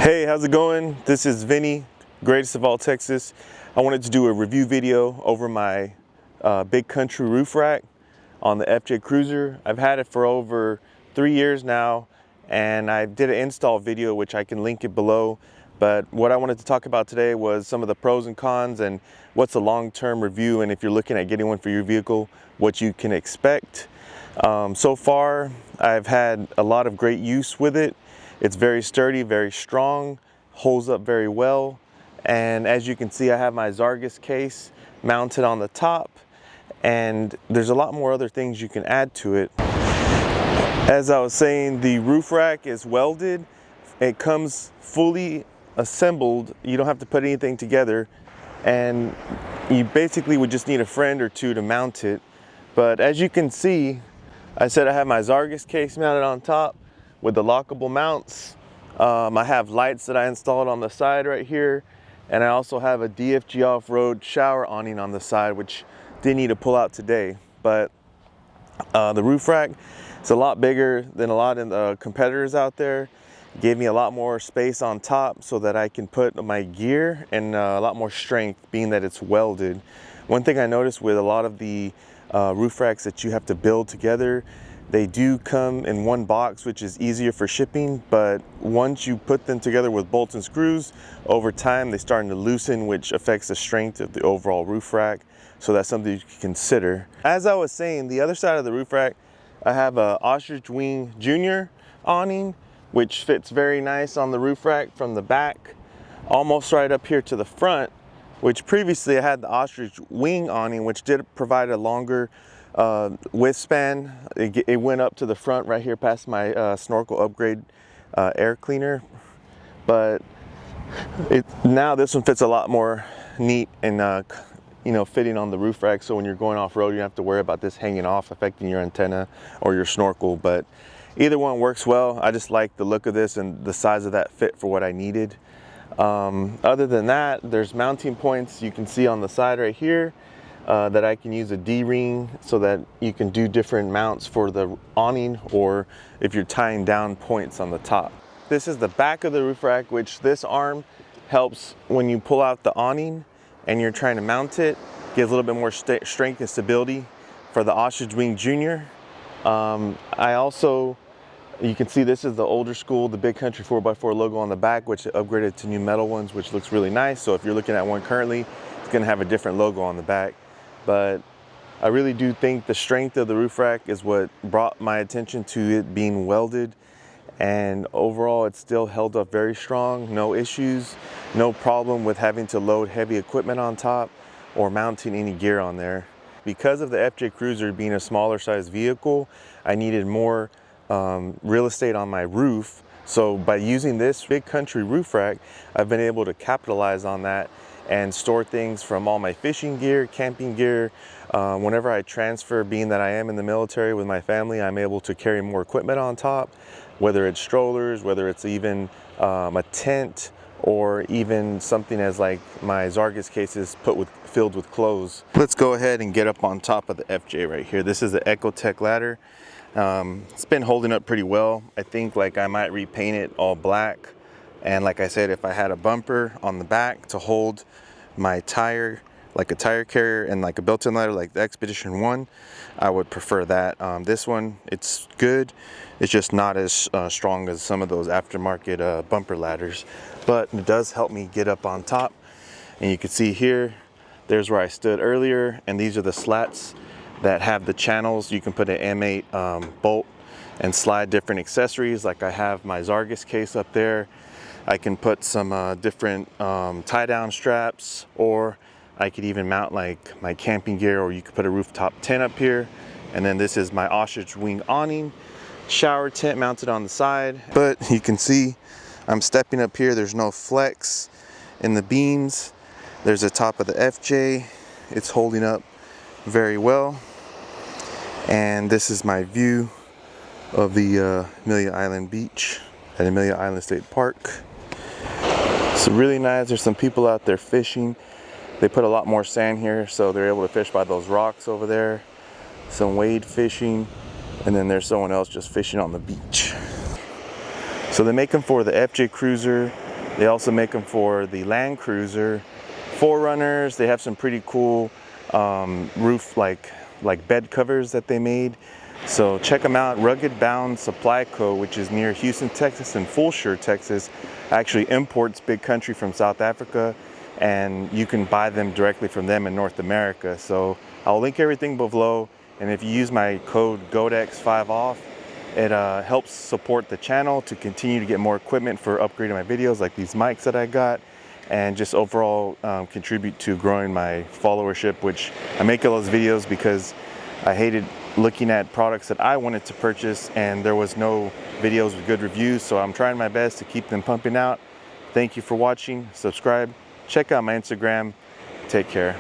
Hey, how's it going? This is Vinny, greatest of all Texas. I wanted to do a review video over my Big Country roof rack on the FJ Cruiser. I've had it for over 3 years now, and I did an install video which I can link it below. But what I wanted to talk about today was some of the pros and cons and what's a long-term review, and if you're looking at getting one for your vehicle, what you can expect. So far, I've had a lot of great use with it. It's very sturdy, very strong, holds up very well. And as you can see, I have my Zargus case mounted on the top, and there's a lot more other things you can add to it. As I was saying, the roof rack is welded. It comes fully assembled. You don't have to put anything together, and you basically would just need a friend or two to mount it. But as you can see, I said I have my Zargus case mounted on top with the lockable mounts. I have lights that I installed on the side right here, and I also have a DFG off-road shower awning on the side, which didn't need to pull out today. But the roof rack is a lot bigger than a lot of the competitors out there. It gave me a lot more space on top so that I can put my gear, and a lot more strength being that it's welded. One thing I noticed with a lot of the roof racks that you have to build together, they do come in one box, which is easier for shipping, but once you put them together with bolts and screws, over time they're starting to loosen, which affects the strength of the overall roof rack. So that's something you can consider. As I was saying, the other side of the roof rack, I have a Ostrich Wing Junior awning, which fits very nice on the roof rack from the back, almost right up here to the front, which previously I had the Ostrich Wing awning, which did provide a longer width span. It went up to the front right here past my snorkel upgrade air cleaner, but now this one fits a lot more neat and fitting on the roof rack. So when you're going off road, you don't have to worry about this hanging off affecting your antenna or your snorkel. But either one works well. I just like the look of this and the size of that fit for what I needed. Other than that, there's mounting points you can see on the side right here. That I can use a D-ring so that you can do different mounts for the awning, or if you're tying down points on the top. This is the back of the roof rack, which this arm helps when you pull out the awning and you're trying to mount it. Gives a little bit more strength and stability for the Ostrich Wing Junior. I also, you can see this is the older school, the Big Country 4x4 logo on the back, which upgraded to new metal ones, which looks really nice. So if you're looking at one currently, it's gonna have a different logo on the back. But I really do think the strength of the roof rack is what brought my attention to it being welded, and overall it's still held up very strong. No issues, no problem with having to load heavy equipment on top or mounting any gear on there. Because of the FJ Cruiser being a smaller size vehicle, I needed more real estate on my roof. So by using this Big Country roof rack, I've been able to capitalize on that and store things from all my fishing gear, camping gear. Whenever I transfer, being that I am in the military with my family, I'm able to carry more equipment on top, whether it's strollers, whether it's even a tent, or even something as like my Zargus cases filled with clothes. Let's go ahead and get up on top of the FJ right here. This is the Ecotech ladder. It's been holding up pretty well. I think like I might repaint it all black. And like I said, if I had a bumper on the back to hold my tire, like a tire carrier, and like a built-in ladder like the Expedition 1, I would prefer that. This one, it's good. It's just not as strong as some of those aftermarket bumper ladders. But it does help me get up on top. And you can see here, there's where I stood earlier. And these are the slats that have the channels. You can put an M8 bolt and slide different accessories. Like I have my Zargus case up there. I can put some different tie-down straps, or I could even mount like my camping gear, or you could put a rooftop tent up here. And then this is my Ostrich Wing awning, shower tent mounted on the side. But you can see I'm stepping up here. There's no flex in the beams. There's the top of the FJ. It's holding up very well. And this is my view of the Amelia Island Beach at Amelia Island State Park. It's really nice. There's some people out there fishing. They put a lot more sand here, so they're able to fish by those rocks over there. Some wade fishing, and then there's someone else just fishing on the beach. So they make them for the FJ Cruiser, They also make them for the Land Cruiser, 4Runners. They have some pretty cool roof like bed covers that they made. So check them out. Rugged Bound Supply Co., which is near Houston, Texas, and Fulshire, Texas, actually imports Big Country from South Africa, and you can buy them directly from them in North America. So I'll link everything below, and if you use my code GOATX 5 off, it helps support the channel to continue to get more equipment for upgrading my videos, like these mics that I got, and just overall contribute to growing my followership, which I make all those videos because I hated looking at products that I wanted to purchase and there was no videos with good reviews. So I'm trying my best to keep them pumping out. Thank you for watching. Subscribe. Check out my Instagram. Take care.